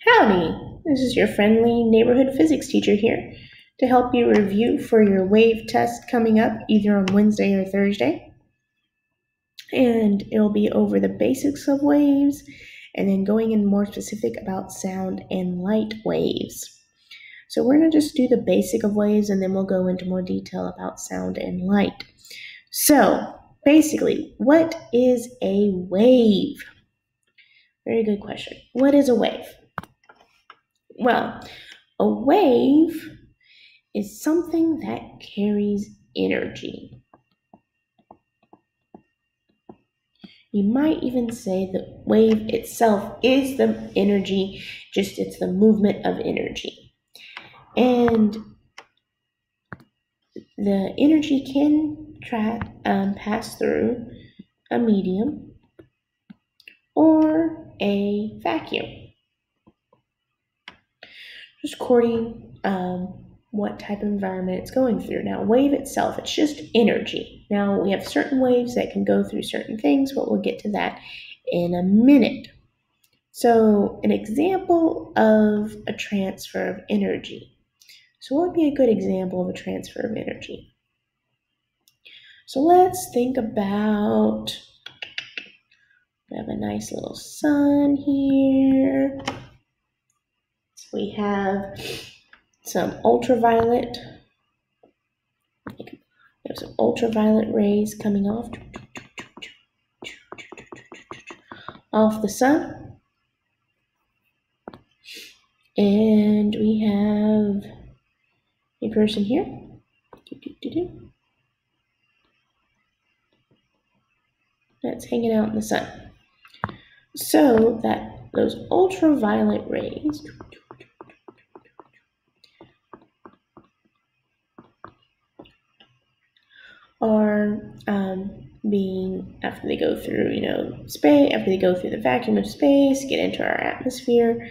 Howdy! This is your friendly neighborhood physics teacher here to help you review for your wave test coming up either on Wednesday or Thursday. And it'll be over the basics of waves and then going in more specific about sound and light waves. So we're going to just do the basic of waves and then we'll go into more detail about sound and light. So basically, what is a wave? Very good question. What is a wave? Well, a wave is something that carries energy. You might even say the wave itself is the energy, just it's the movement of energy. And the energy can pass through a medium or a vacuum, just according what type of environment it's going through. Now, wave itself, it's just energy. Now, we have certain waves that can go through certain things, but we'll get to that in a minute. So, an example of a transfer of energy. So, what would be a good example of a transfer of energy? So, let's think about, we have a nice little sun here. So we have some ultraviolet rays coming off the sun. And we have a person here. That's hanging out in the sun. So that those ultraviolet rays are after they go through, space, after they go through the vacuum of space, get into our atmosphere,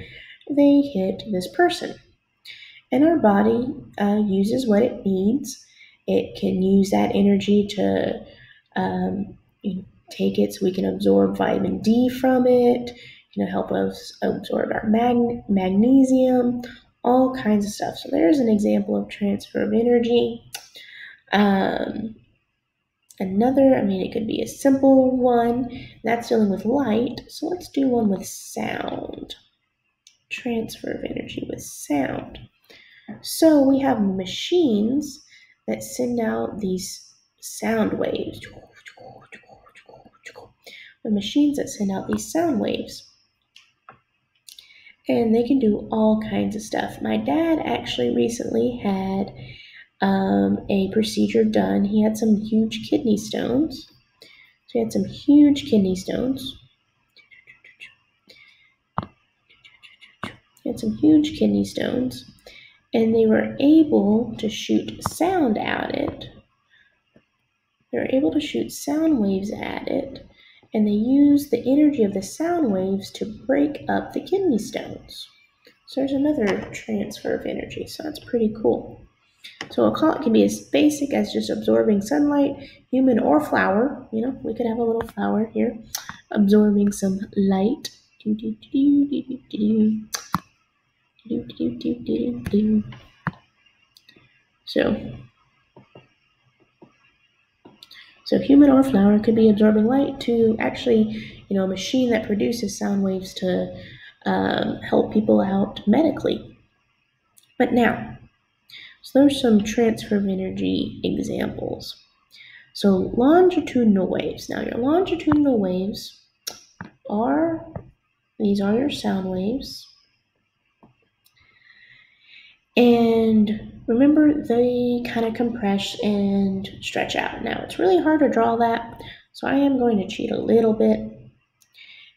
they hit this person. And our body uses what it needs. It can use that energy to take it so we can absorb vitamin D from it, help us absorb our magnesium, all kinds of stuff. So there's an example of transfer of energy. It could be a simple one. That's dealing with light. So let's do one with sound. Transfer of energy with sound. So we have machines that send out these sound waves. The machines that send out these sound waves. And they can do all kinds of stuff. My dad actually recently had a procedure done. He had some huge kidney stones. So he had some huge kidney stones. And they were able to shoot sound at it. They were able to shoot sound waves at it, and they used the energy of the sound waves to break up the kidney stones. So there's another transfer of energy. So that's pretty cool. So it can be as basic as just absorbing sunlight, human or flower. We could have a little flower here absorbing some light. So human or flower could be absorbing light to actually, a machine that produces sound waves to help people out medically. But now, so there's some transfer of energy examples. So longitudinal waves. Now your longitudinal waves these are your sound waves. And remember, they kind of compress and stretch out. Now it's really hard to draw that, so I am going to cheat a little bit.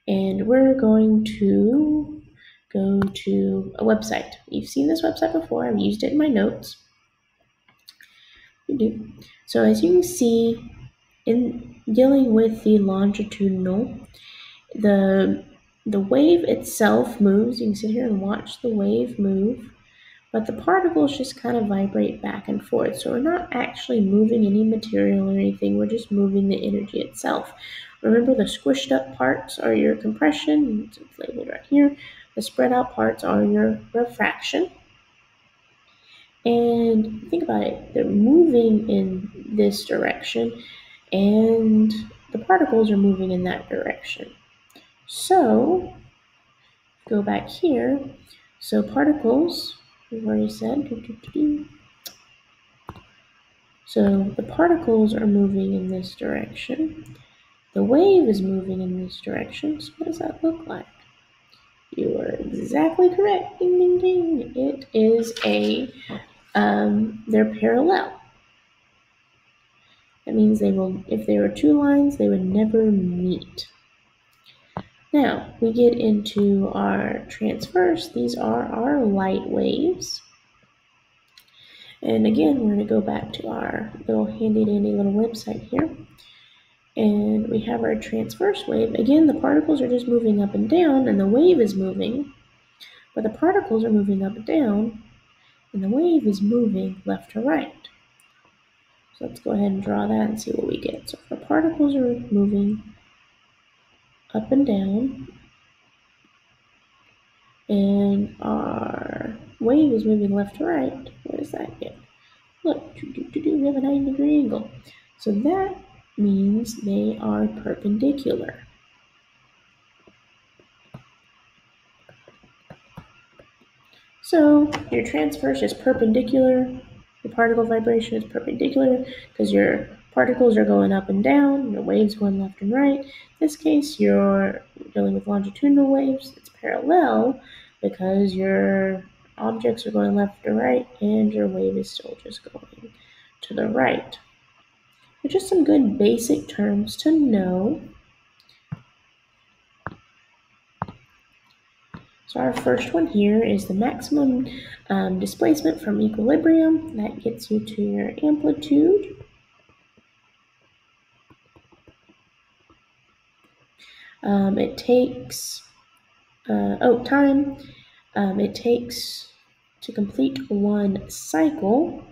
And we're going to go to a website. You've seen this website before. I've used it in my notes. So as you can see, in dealing with the longitudinal, the wave itself moves. You can sit here and watch the wave move, but the particles just kind of vibrate back and forth. So we're not actually moving any material or anything. We're just moving the energy itself. Remember, the squished up parts are your compression. It's labeled right here. The spread out parts are your refraction. And think about it, they're moving in this direction and the particles are moving in that direction. So, go back here. So particles, we've already said, so the particles are moving in this direction. The wave is moving in this direction. So what does that look like? You are exactly correct. Ding, ding, ding. It is they're parallel. That means they will, if there were two lines, they would never meet. Now, we get into our transverse. These are our light waves. And again, we're going to go back to our little handy dandy little website here. And we have our transverse wave. Again, the particles are just moving up and down, and the wave is moving. But the particles are moving up and down, and the wave is moving left to right. So let's go ahead and draw that and see what we get. So if the particles are moving up and down, and our wave is moving left to right, what does that get? Look, we have a 90-degree angle. So that means they are perpendicular. So your transverse is perpendicular, your particle vibration is perpendicular because your particles are going up and down, the waves going left and right. In this case, you're dealing with longitudinal waves. It's parallel because your objects are going left to right and your wave is still just going to the right. They're just some good basic terms to know. So our first one here is the maximum displacement from equilibrium. That gets you to your amplitude. It takes, time. It takes to complete one cycle.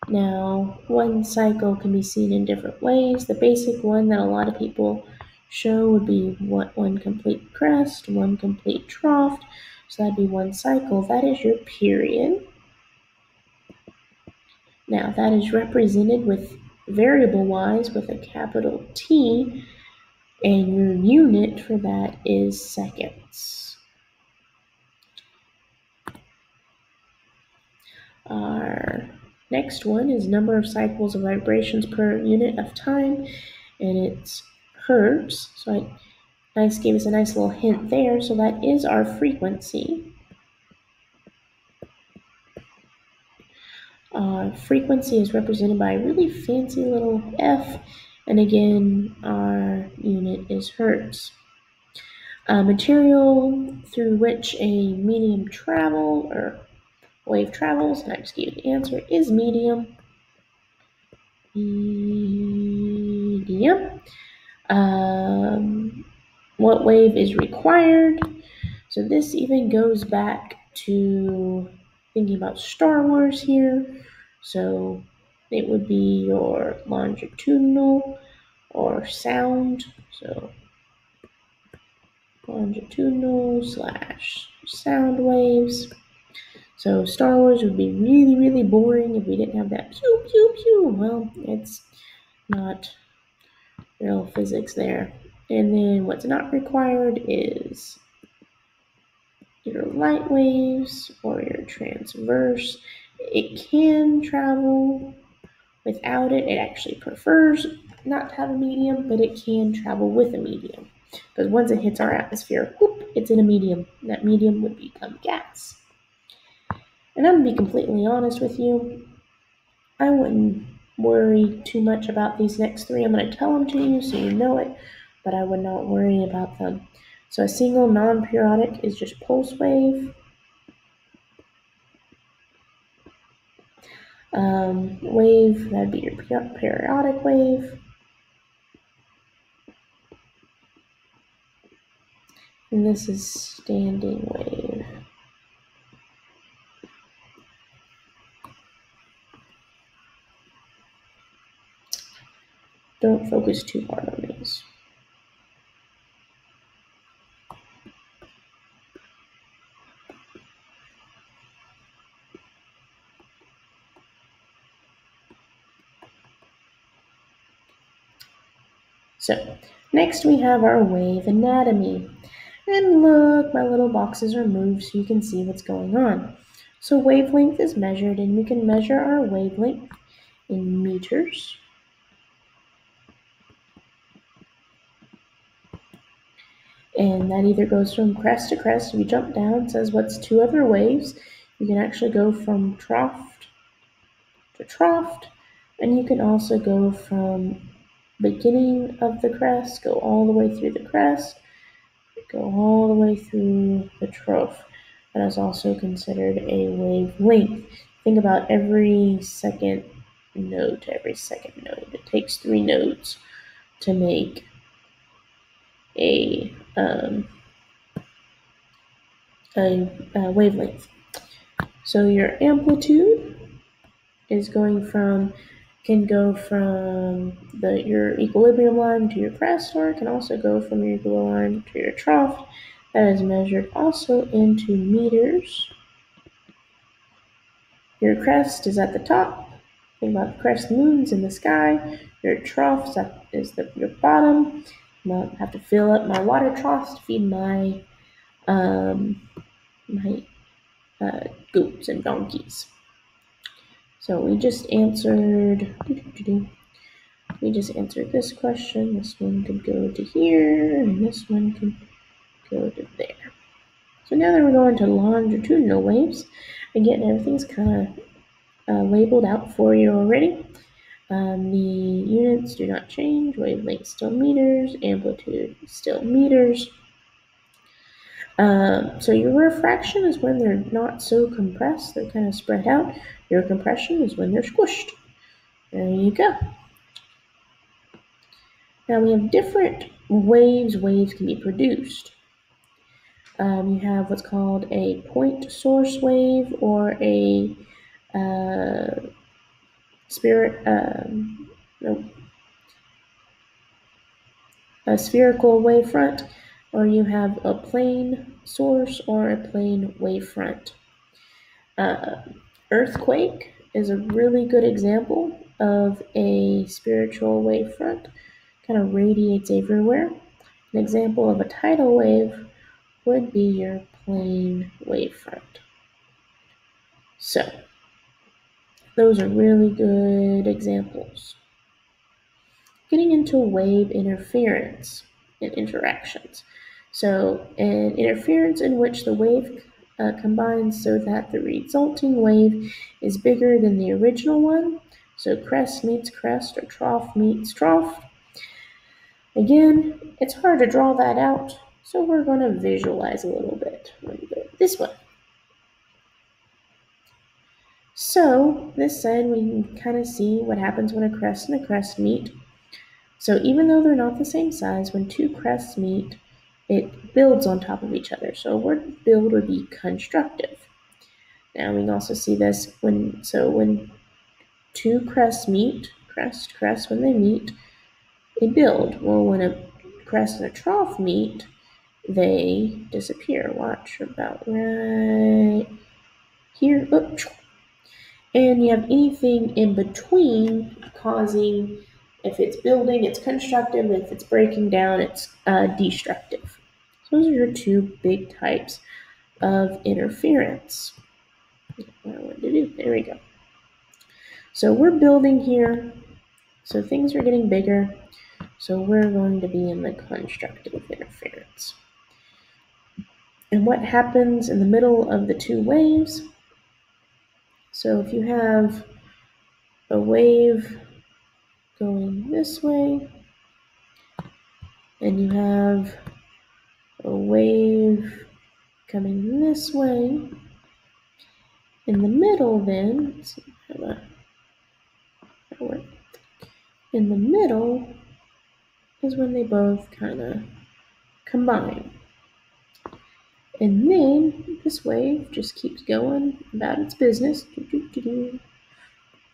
Now, one cycle can be seen in different ways. The basic one that a lot of people show would be one complete crest, one complete trough. So that'd be one cycle. That is your period. Now, that is represented with variable-wise with a capital T, and your unit for that is seconds. Our next one is number of cycles of vibrations per unit of time, and it's hertz. So gave us a nice little hint there. So that is our frequency. Frequency is represented by a really fancy little F, and again, our unit is hertz. Material through which a medium wave travels, and I just gave you the answer, is medium. Medium. What wave is required? So this even goes back to thinking about Star Wars here. So it would be your longitudinal or sound. So longitudinal / sound waves. So Star Wars would be really, really boring if we didn't have that pew, pew, pew. Well, it's not real physics there. And then what's not required is your light waves or your transverse. It can travel without it. It actually prefers not to have a medium, but it can travel with a medium. Because once it hits our atmosphere, whoop, it's in a medium. That medium would become gas. And I'm going to be completely honest with you. I wouldn't worry too much about these next three. I'm going to tell them to you so you know it, but I would not worry about them. So a single non-periodic is just pulse wave. Wave, that'd be your periodic wave. And this is standing wave. Don't focus too hard on these. So next we have our wave anatomy. And look, my little boxes are moved so you can see what's going on. So wavelength is measured, and we can measure our wavelength in meters. And that either goes from crest to crest. If you jump down, it says what's two other waves. You can actually go from trough to trough, and you can also go from beginning of the crest, go all the way through the crest, go all the way through the trough. That is also considered a wavelength. Think about every second note, It takes 3 notes to make a wavelength. So your amplitude is can go from your equilibrium line to your crest, or it can also go from your equilibrium line to your trough. That is measured also into meters. Your crest is at the top. Think about the crest moons in the sky. Your trough is your bottom. I have to fill up my water troughs to feed my goats and donkeys. So we just answered this question. This one could go to here, and this one could go to there. So now that we're going to longitudinal waves, again, everything's kind of labeled out for you already. The units do not change. Wavelength still meters. Amplitude still meters. So your refraction is when they're not so compressed, they're kind of spread out. Your compression is when they're squished. There you go. Now we have different waves. Waves can be produced. You have what's called a point source wave, or a spherical wavefront, or you have a plane source or a plane wavefront. Earthquake is a really good example of a spiritual wavefront. Kind of radiates everywhere. An example of a tidal wave would be your plane wavefront. So those are really good examples. Getting into wave interference and interactions. So an interference in which the wave combines so that the resulting wave is bigger than the original one. So crest meets crest, or trough meets trough. Again, it's hard to draw that out, so we're going to visualize a little bit. Let me go this way. So this side, we can kind of see what happens when a crest and a crest meet. So even though they're not the same size, when two crests meet, it builds on top of each other. So a word build would be constructive. Now we can also see this when two crests meet, crest, when they meet, they build. Well, when a crest and a trough meet, they disappear. Watch about right here. Oh. And you have anything in between causing, if it's building, it's constructive. If it's breaking down, it's destructive. So those are your two big types of interference. What to do? There we go. So we're building here. So things are getting bigger. So we're going to be in the constructive interference. And what happens in the middle of the two waves? So if you have a wave going this way, and you have a wave coming this way, in the middle then, let's see, in the middle is when they both kind of combine. And then this wave just keeps going about its business,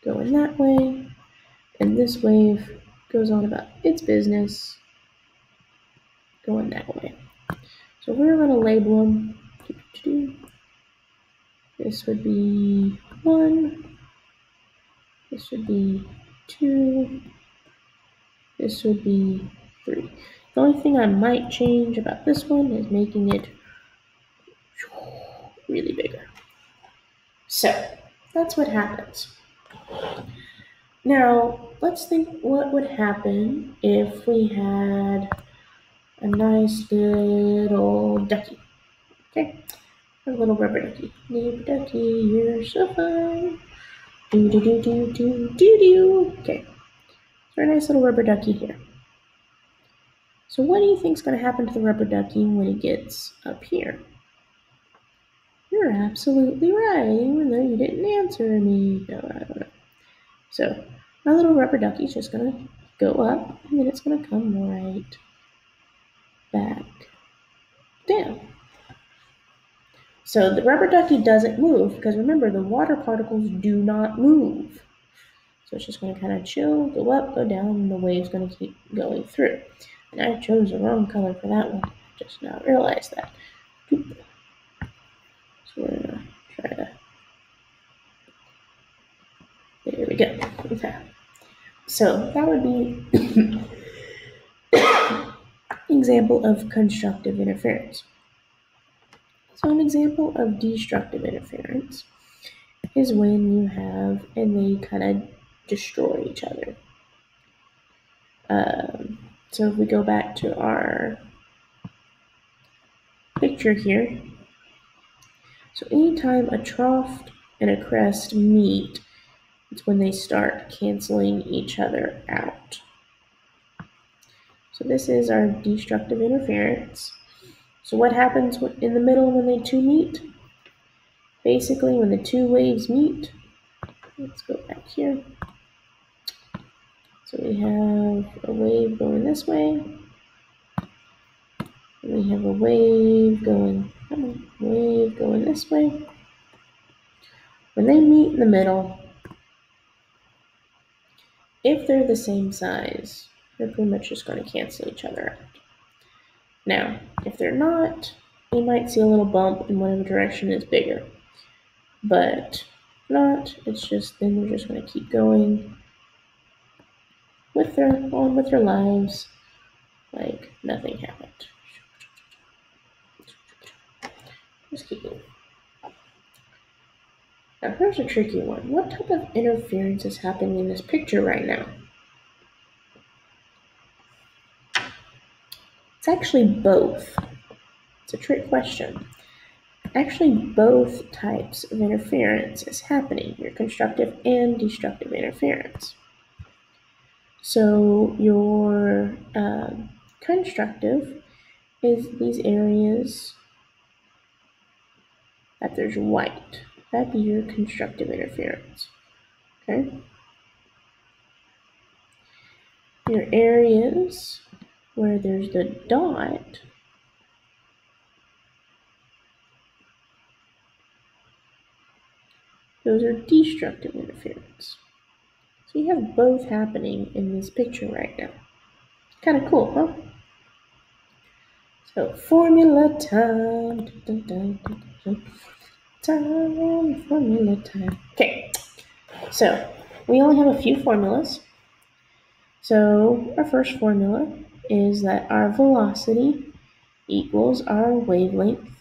going that way, and this wave goes on about its business, going that way. So we're going to label them. This would be 1, this would be 2, this would be 3. The only thing I might change about this one is making it really bigger. So that's what happens. Now, let's think what would happen if we had a nice little ducky. Okay, a little rubber ducky. Neighbor ducky, you're so fine. Do do do do do do do. Okay, so a nice little rubber ducky here. So what do you think is going to happen to the rubber ducky when it gets up here? You're absolutely right, even though you didn't answer me. No, I don't know. So my little rubber ducky's just going to go up, and then it's going to come right back down. So the rubber ducky doesn't move, because remember, the water particles do not move. So it's just going to kind of chill, go up, go down, and the wave's going to keep going through. And I chose the wrong color for that one. I just now realized that. So we're going to try to... There we go. Okay. So that would be an example of constructive interference. So an example of destructive interference is when you have, and they kind of destroy each other. So if we go back to our picture here, so anytime a trough and a crest meet, it's when they start canceling each other out. So this is our destructive interference. So what happens in the middle when they two meet? Basically, when the two waves meet, let's go back here. So we have a wave going this way, and we have a wave going this way. When they meet in the middle, if they're the same size, they're pretty much just going to cancel each other out. Now, if they're not, you might see a little bump in whatever direction is bigger. But not, it's just, then they're just going to keep going with their lives like nothing happened. Just keep going. Now here's a tricky one. What type of interference is happening in this picture right now? It's actually both. It's a trick question. Actually, both types of interference is happening, your constructive and destructive interference. So your constructive is these areas that there's white. That'd be your constructive interference. Okay? Your areas where there's the dot, those are destructive interference. So you have both happening in this picture right now. Kind of cool, huh? So formula time. Dun, dun, dun, dun, dun. Formula time. Okay, so we only have a few formulas. So our first formula is that our velocity equals our wavelength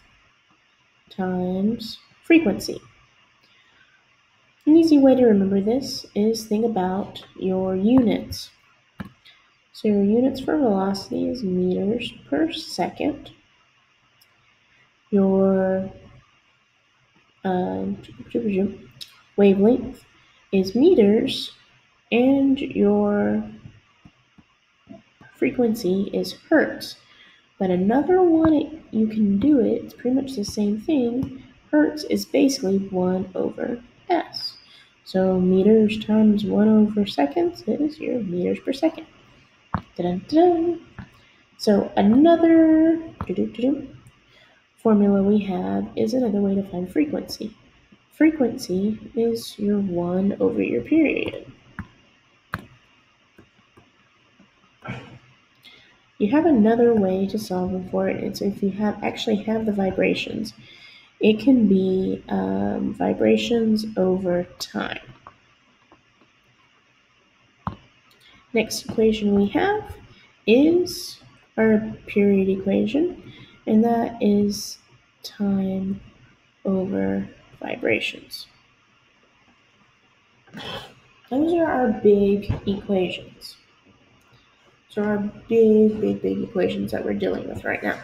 times frequency. An easy way to remember this is think about your units. So your units for velocity is meters per second. Your wavelength is meters, and your frequency is hertz. But another one, you can do it, it's pretty much the same thing. Hertz is basically 1 over s. So meters times 1 over seconds is your meters per second. Da-da-da-da. So another formula we have is another way to find frequency. Frequency is your 1 over your period. You have another way to solve them for it. It's if you actually have the vibrations. It can be vibrations over time. Next equation we have is our period equation, and that is time over vibrations. Those are our big equations. So our big equations that we're dealing with right now.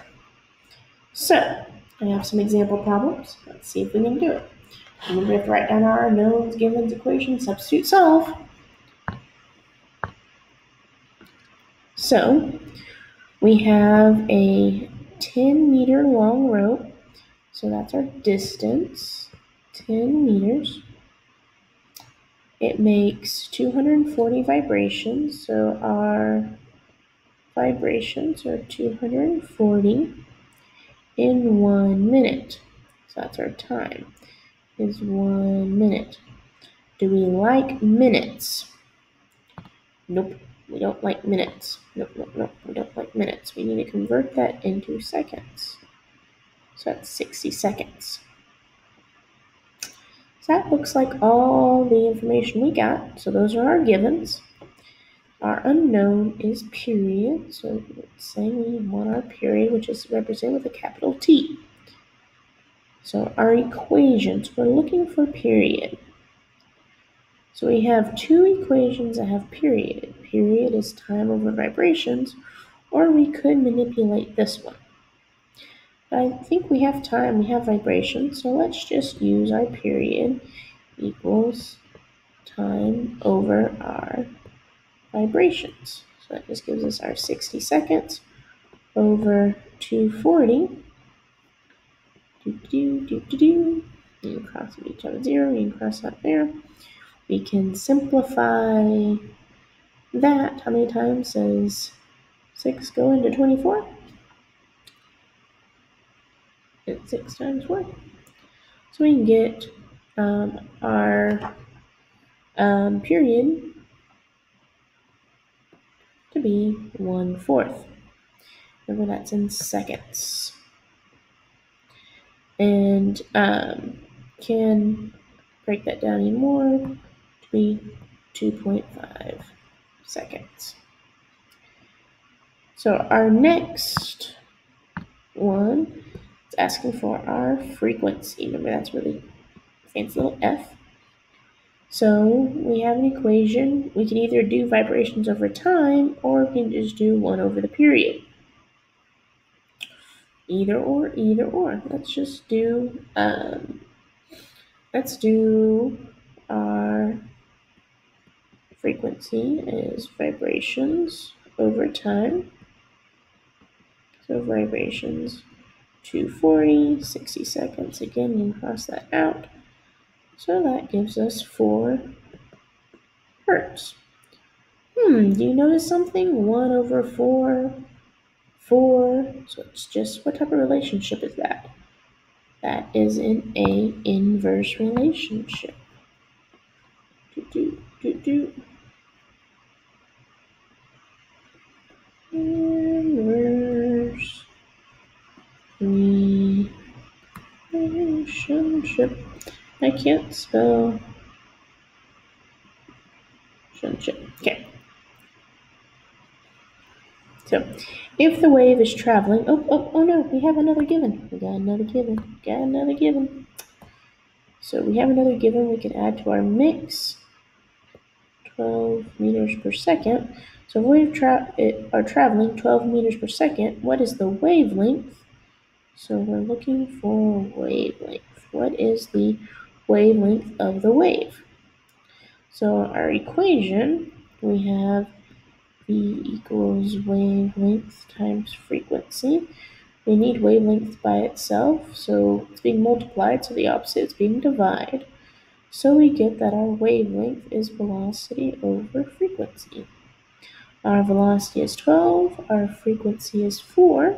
So I have some example problems. Let's see if we can do it. Remember, we have to write down our knowns, givens, equations, substitute, solve. So we have a 10-meter long rope. So that's our distance, 10 meters. It makes 240 vibrations. So our vibrations are 240 in 1 minute. So that's our time, is 1 minute. Do we like minutes? Nope, we don't like minutes. Nope, we don't like minutes. We need to convert that into seconds. So that's 60 seconds. So that looks like all the information we got. So those are our givens. Our unknown is period. So let's say we want our period, which is represented with a capital T. So our equations, we're looking for period. So we have two equations that have period. Period is time over vibrations, or we could manipulate this one. But I think we have time, we have vibrations, so let's just use our period equals time over our vibrations. So that just gives us our 60 seconds over 240. You can cross each other 0, you can cross that there. We can simplify that. How many times does 6 go into 24? It's 6 times 4. So we can get our period to be 1/4. Remember, that's in seconds. And can break that down even more to be 2.5 seconds. So our next one is asking for our frequency. Remember, that's really fancy little F. So we have an equation. We can either do vibrations over time, or we can just do 1 over the period. Either or. Let's just do our frequency is vibrations over time. So vibrations 240, 60 seconds. Again, you can cross that out. So that gives us 4 hertz. Do you notice something? 1 over 4, 4. So it's just, what type of relationship is that? That is in a inverse relationship. Inverse relationship. I can't spell relationship. Okay. So, if the wave is traveling, oh no, we have another given. We got another given. So we have another given we can add to our mix. 12 meters per second. So if we are traveling 12 meters per second, what is the wavelength? So we're looking for wavelength. What is the wavelength of the wave? So our equation, we have V equals wavelength times frequency. We need wavelength by itself, so it's being multiplied, so the opposite is being divided. So we get that our wavelength is velocity over frequency. Our velocity is 12, our frequency is 4,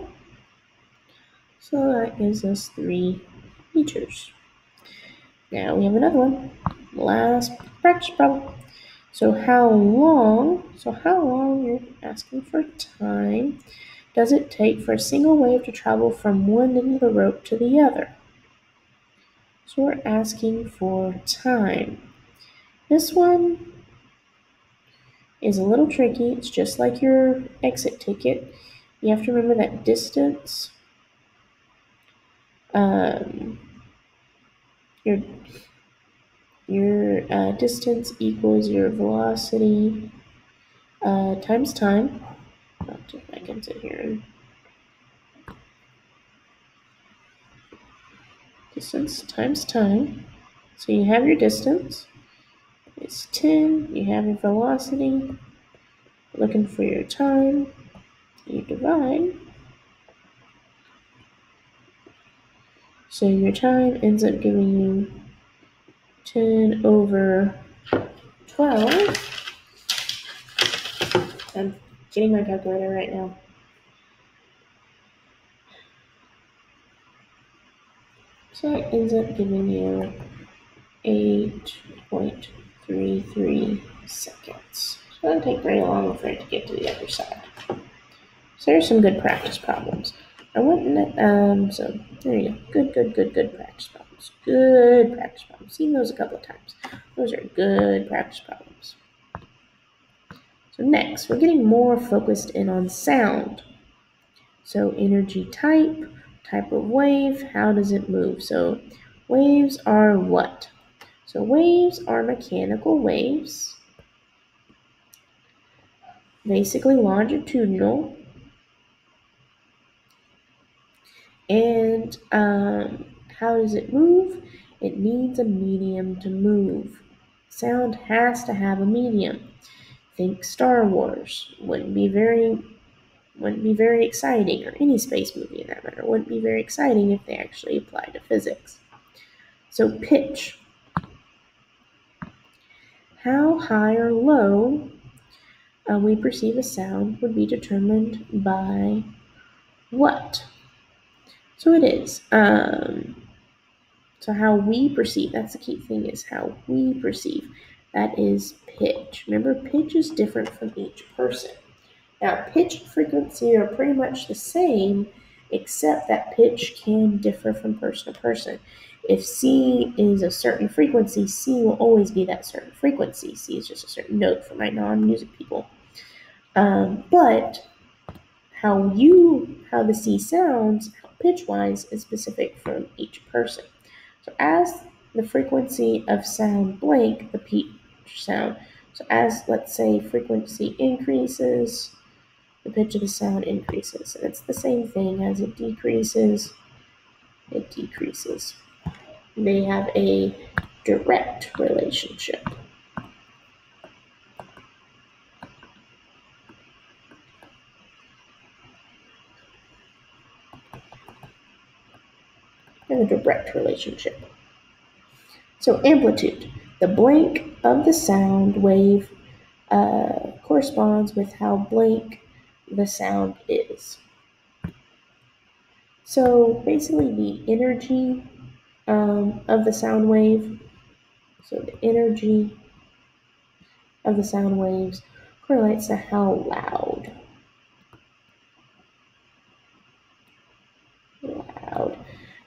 so that gives us 3 meters. Now we have another one, last practice problem. So how long you're asking for time does it take for a single wave to travel from one end of the rope to the other? So we're asking for time. This one is a little tricky. It's just like your exit ticket. You have to remember that distance, your distance equals your velocity times time. I'll take back into here. Distance times time. So you have your distance. It's 10. You have your velocity. Looking for your time. You divide. So your time ends up giving you 10 over 12. I'm getting my calculator right now. So it ends up giving you 8.33 seconds. So it doesn't take very long for it to get to the other side. So there's some good practice problems. So there you go. Good practice problems. Good practice problems. Seen those a couple of times. Those are good practice problems. So next, we're getting more focused in on sound. So energy type of wave, how does it move? So waves are what? So waves are mechanical waves, basically longitudinal. And how does it move? It needs a medium to move. Sound has to have a medium. Think Star Wars. Wouldn't be very exciting, or any space movie in that matter. Wouldn't be very exciting if they actually applied to physics. So pitch. How high or low we perceive a sound would be determined by what? So it is. So how we perceive, that's the key thing, is how we perceive. That is pitch. Remember, pitch is different from each person. Now, pitch and frequency are pretty much the same, except that pitch can differ from person to person. If C is a certain frequency, C will always be that certain frequency. C is just a certain note for my non-music people. But how the C sounds, pitch-wise, is specific from each person. So as the frequency of sound blank, the pitch sound. So as, let's say, frequency increases, the pitch of the sound increases. And it's the same thing. As it decreases, it decreases. They have a direct relationship. And a direct relationship. So amplitude. The blank of the sound wave corresponds with how blank the sound is. So basically the energy of the sound wave, so the energy of the sound waves correlates to how loud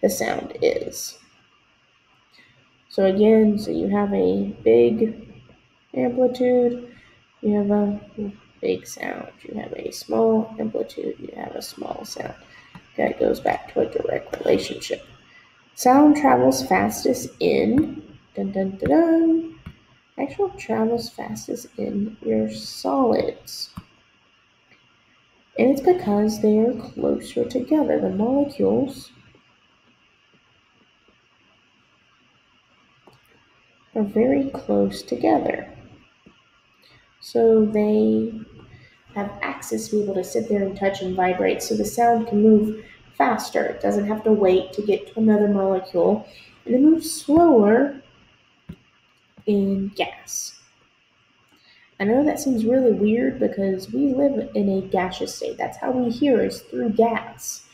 the sound is. So again, so you have a big amplitude, you have a big sound. You have a small amplitude, you have a small sound. That goes back to a direct relationship. Sound travels fastest in, actually travels fastest in your solids. And it's because they are closer together. The molecules are very close together. So they have access to be able to sit there and touch and vibrate, so the sound can move faster. It doesn't have to wait to get to another molecule, and it moves slower in gas. I know that seems really weird because we live in a gaseous state. That's how we hear is through gas.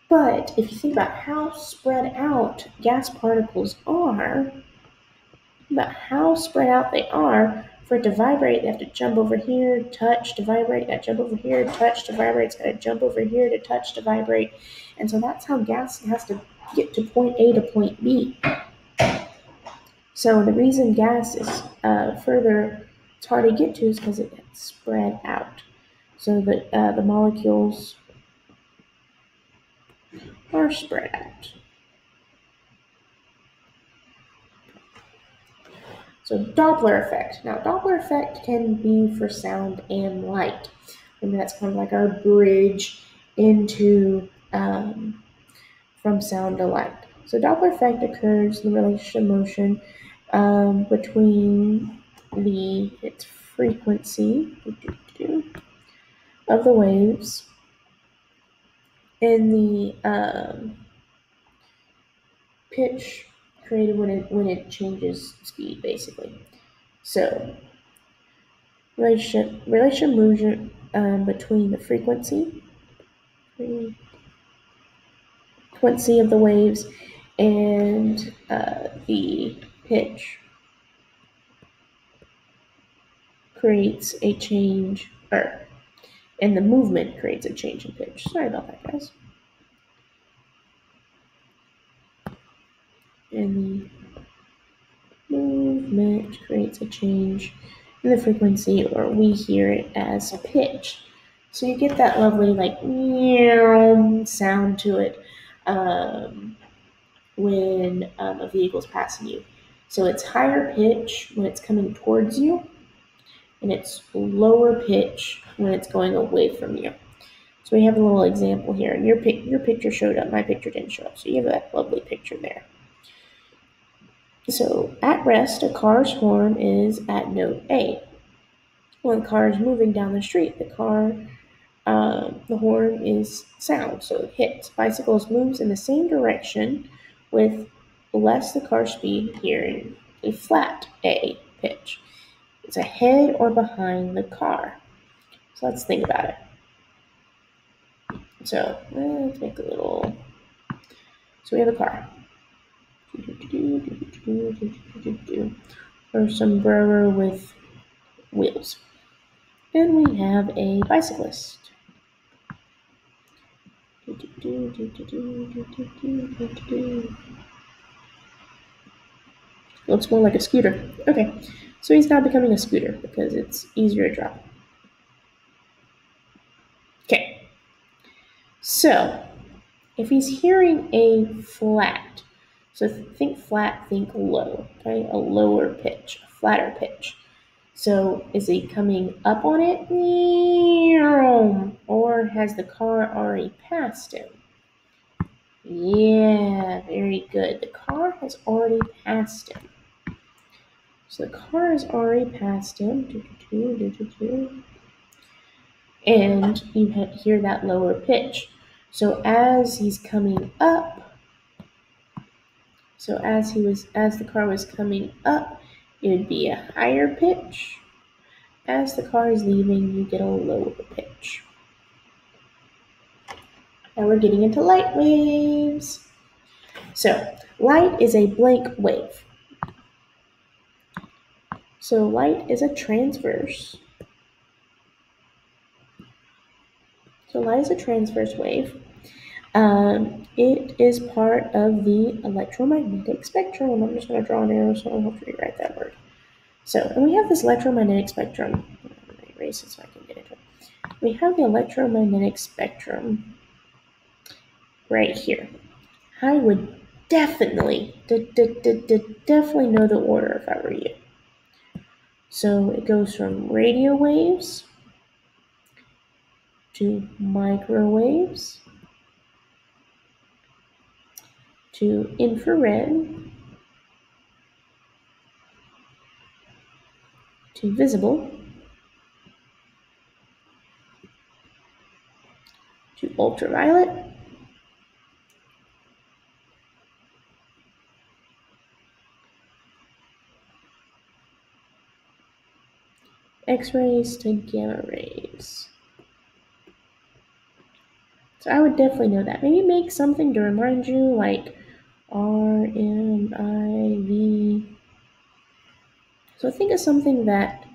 But if you think about how spread out gas particles are, for it to vibrate, they have to jump over here, touch to vibrate, gotta jump over here, touch to vibrate, it's gotta jump over here to touch to vibrate. And so that's how gas has to get to point A to point B. So the reason gas is further it's hard to get to is because it's spread out. So the molecules are spread out. So Doppler effect. Now Doppler effect can be for sound and light. And that's kind of like our bridge into from sound to light. So Doppler effect occurs in the relationship motion between its frequency of the waves and the pitch created when it changes speed, basically. So relationship motion between the frequency of the waves and the pitch creates a change, and the movement creates a change in pitch. Sorry about that, guys. And the movement creates a change in the frequency, or we hear it as pitch. So you get that lovely like meow sound to it when a vehicle's passing you. So it's higher pitch when it's coming towards you, and it's lower pitch when it's going away from you. So we have a little example here, and your picture showed up, my picture didn't show up, so you have that lovely picture there. So at rest, a car's horn is at note A. When the car is moving down the street, the horn is sound, so it hits. Bicycles moves in the same direction with less the car speed, hearing a flat A pitch. It's ahead or behind the car. So let's think about it. So let's make a little. So we have a car. Or sombrero with wheels. And we have a bicyclist. Looks more like a scooter. Okay, so he's now becoming a scooter because it's easier to drive. Okay, so if he's hearing a flat, so think flat, think low, okay, a lower pitch, a flatter pitch. So is he coming up on it, or has the car already passed him? Yeah, very good. The car has already passed him. So the car has already passed him. And you hear that lower pitch. So as he's coming up, as the car was coming up, it would be a higher pitch. As the car is leaving, you get a lower pitch. Now we're getting into light waves. So light is a blank wave. So light is a transverse. So light is a transverse wave. It is part of the electromagnetic spectrum. I'm just going to draw an arrow so I don't have to rewrite that word. So, and we have this electromagnetic spectrum. I'm going to erase it so I can get into it. We have the electromagnetic spectrum right here. I would definitely know the order if I were you. So it goes from radio waves to microwaves to infrared to visible to ultraviolet X-rays to gamma rays. So I would definitely know that. Maybe make something to remind you, like RMIV. So think of something that,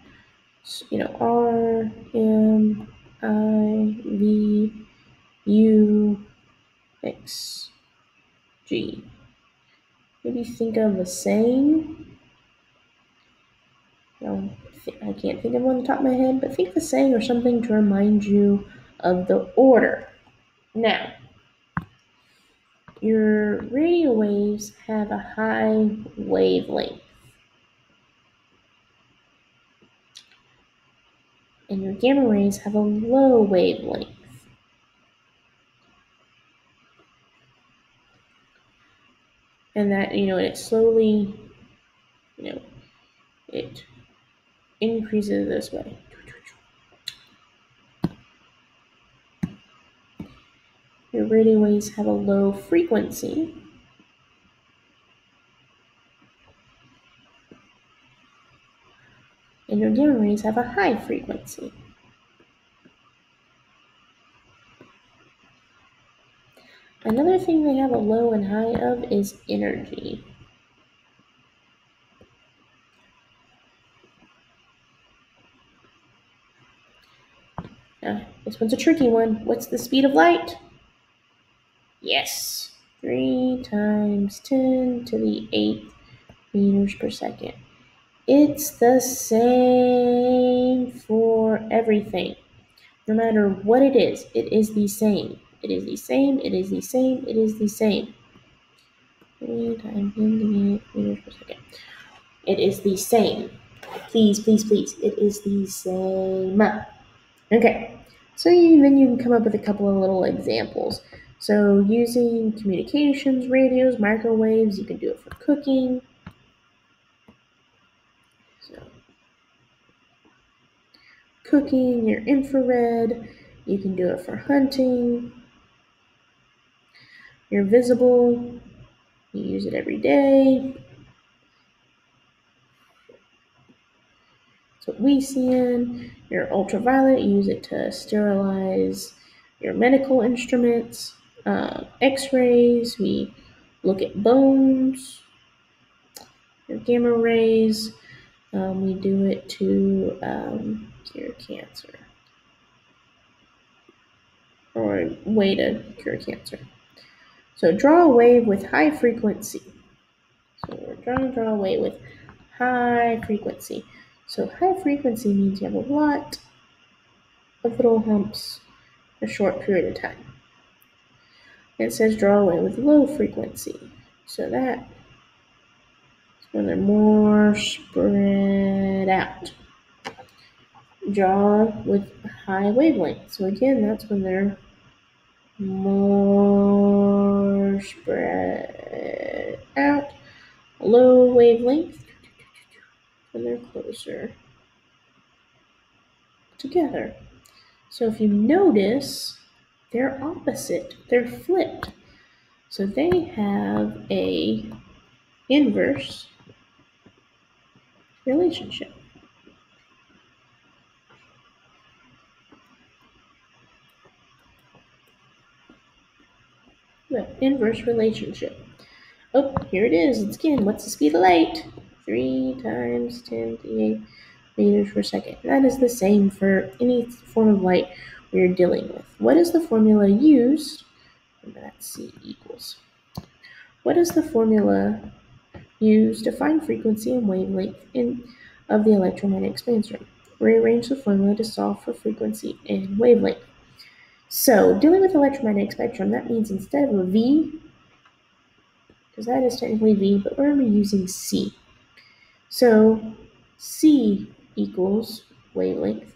RMIVUXG. Maybe think of a saying. I can't think of one on the top of my head, but think of a saying or something to remind you of the order. Now, your radio waves have a high wavelength, and your gamma rays have a low wavelength. And that, it slowly, it increases this way. Your radio waves have a low frequency, and your gamma rays have a high frequency. Another thing they have a low and high of is energy. Now, this one's a tricky one. What's the speed of light? Yes, 3 times 10 to the 8th meters per second. It's the same for everything. No matter what it is the same. It is the same, it is the same, it is the same. 3 times 10 to the 8th meters per second. It is the same. Please, please, please. It is the same. Okay, so then you can come up with a couple of little examples. So using communications, radios, microwaves, you can do it for cooking. So cooking, your infrared, you can do it for hunting. Your visible, you use it every day. That's what we see in. Your ultraviolet, you use it to sterilize your medical instruments. X-rays, we look at bones. Your gamma rays, we do it to cure cancer, or a way to cure cancer. So draw a wave with high frequency. So we're trying to draw a wave with high frequency. So high frequency means you have a lot of little humps in a short period of time. And it says draw a wave with low frequency. So that is when they're more spread out. Draw with high wavelength. So again, that's when they're more spread out. Low wavelength when they're closer together. So if you notice, they're opposite. They're flipped. So they have a inverse relationship. The inverse relationship. Oh, here it is. It's again. What's the speed of light? 3 times 10 to the 8 meters per second. That is the same for any form of light we're dealing with. What is the formula used? Remember that C equals. What is the formula used to find frequency and wavelength of the electromagnetic spectrum? Rearrange the formula to solve for frequency and wavelength. So, dealing with electromagnetic spectrum, that means instead of a V, because that is technically V, but we're going to be using C. So, C equals wavelength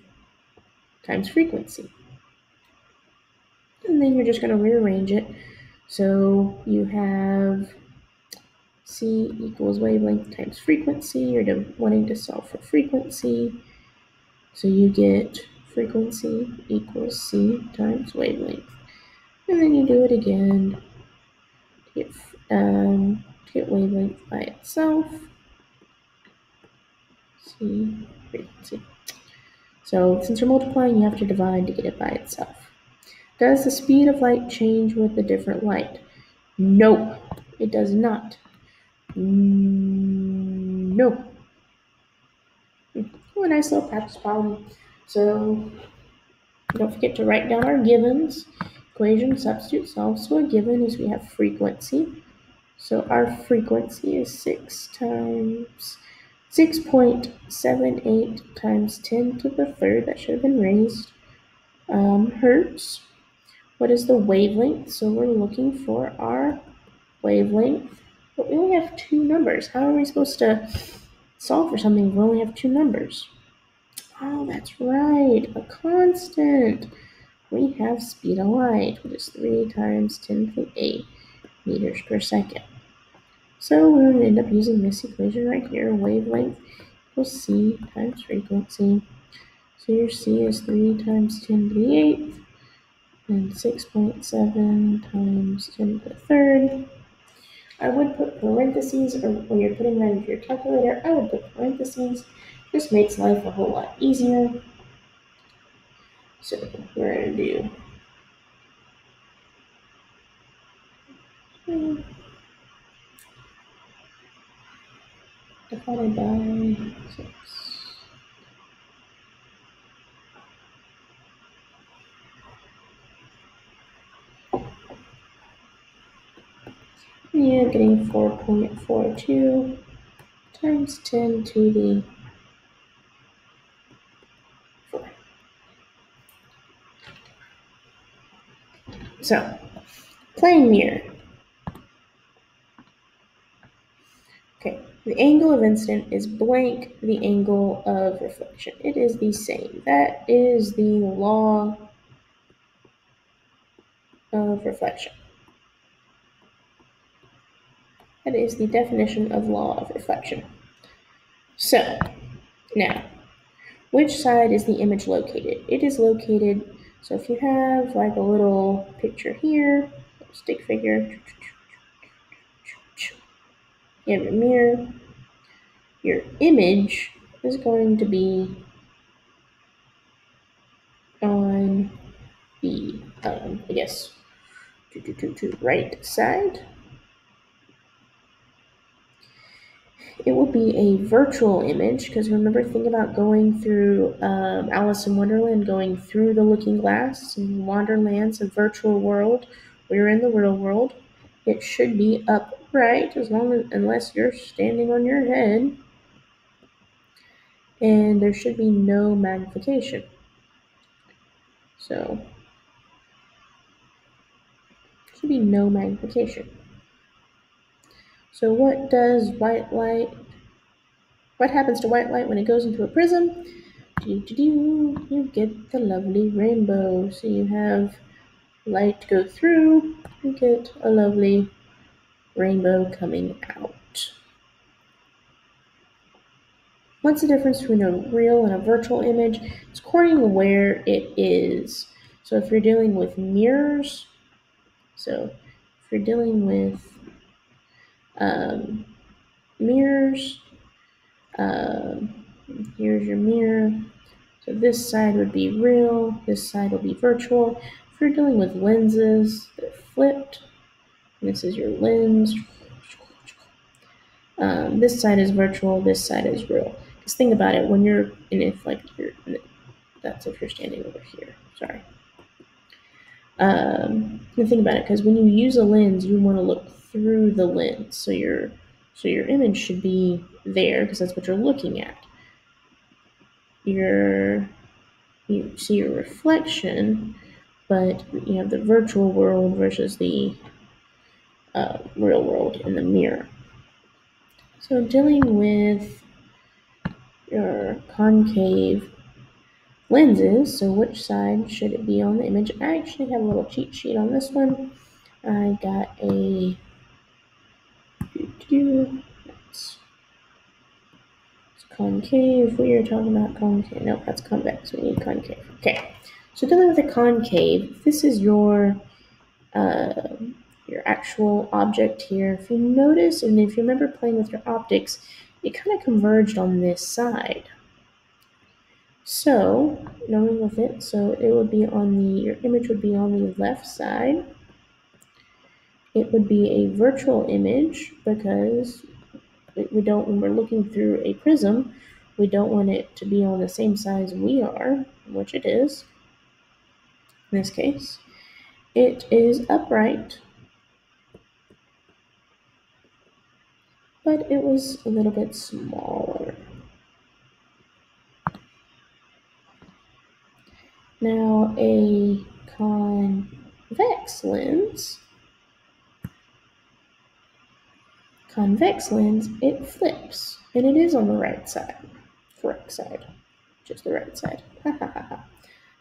times frequency. And then you're just going to rearrange it. So, you have C equals wavelength times frequency. You're wanting to solve for frequency. So, you get frequency equals C times wavelength. And then you do it again to get wavelength by itself. C frequency. So since you're multiplying, you have to divide to get it by itself. Does the speed of light change with a different light? No, it does not. No. Oh, a nice little practice problem. So don't forget to write down our givens. Equation substitute solves to a given is we have frequency. So our frequency is 6 times 6.78 times 10 to the third, that should have been raised, hertz. What is the wavelength? So we're looking for our wavelength, but we only have two numbers. How are we supposed to solve for something if we only have two numbers? Oh, that's right, a constant. We have speed of light, which is 3 times 10 to the 8 meters per second. So we're going to end up using this equation right here. Wavelength equals c times frequency. So your c is 3 times 10 to the 8th, and 6.7 times 10 to the third. I would put parentheses, or when you're putting that into your calculator, I would put parentheses. This makes life a whole lot easier. So we're going to do divided by 6. Yeah, getting 4.42 times 10 to the 4. So, plane mirror. Okay, the angle of incident is blank the angle of reflection. It is the same. That is the law of reflection. That is the definition of law of reflection. So, now, which side is the image located? It is located, so if you have like a little picture here, stick figure, you have a mirror, your image is going to be on the, I guess, to right side. It will be a virtual image, because remember, think about going through Alice in Wonderland, going through the looking glass in Wonderland's a virtual world. We're in the real world. It should be upright, unless you're standing on your head, and there should be no magnification. So, should be no magnification. So what does white light? What happens to white light when it goes into a prism? You get the lovely rainbow. So you have light go through, you get a lovely rainbow coming out. What's the difference between a real and a virtual image? It's according to where it is. So if you're dealing with mirrors, mirrors, here's your mirror. So this side would be real, this side will be virtual. If you're dealing with lenses, they're flipped. This is your lens. This side is virtual, this side is real. Just think about it when you're, and if like that's if you're standing over here, sorry. Think about it, because when you use a lens, you want to look through the lens. So your image should be there, because that's what you're looking at. You see your reflection, but you have the virtual world versus the real world in the mirror. So dealing with your concave lenses, so which side should it be on the image? I actually have a little cheat sheet on this one. I got a it's concave. We are talking about concave. No, that's convex. We need concave. Okay. So dealing with the concave, this is your actual object here. If you notice, and if you remember playing with your optics, it kind of converged on this side. So, knowing with it, so it would be your image would be on the left side. It would be a virtual image, because when we're looking through a prism, we don't want it to be on the same size we are, which it is. In this case, it is upright. but it was a little bit smaller. Now a convex lens, it flips, and it is on the right side, correct side, just the right side.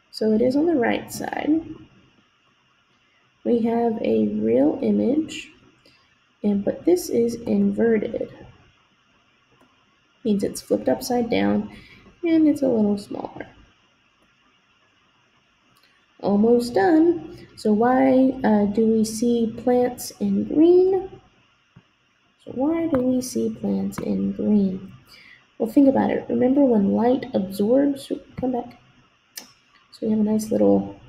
So it is on the right side. We have a real image, but this is inverted. Means it's flipped upside down, and it's a little smaller. Almost done. So why do we see plants in green? So why do we see plants in green? Well, think about it. Remember when light absorbs? Come back. So we have a nice little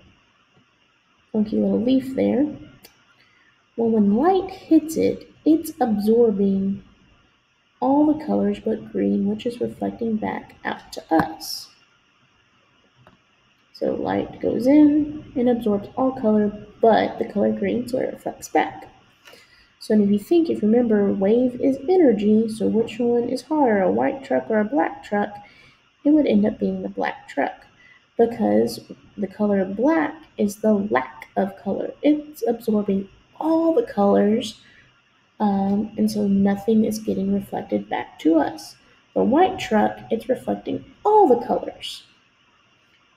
funky little leaf there. Well, when light hits it, it's absorbing all the colors but green, which is reflecting back out to us. So light goes in and absorbs all color but the color green, so it reflects back. So if you remember, wave is energy, so which one is hotter, a white truck or a black truck? It would end up being the black truck, because the color black is the lack of color. It's absorbing all the colors, and so nothing is getting reflected back to us. The white truck, it's reflecting all the colors.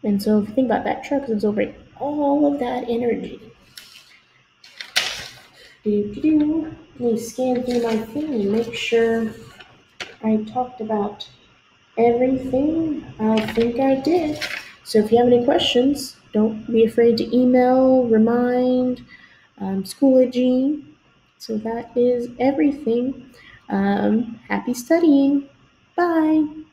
And so if you think about that truck, it's absorbing all of that energy. Let me scan through my thing and make sure I talked about everything. I think I did. So if you have any questions, don't be afraid to email, remind, Schoology. So that is everything. Happy studying. Bye.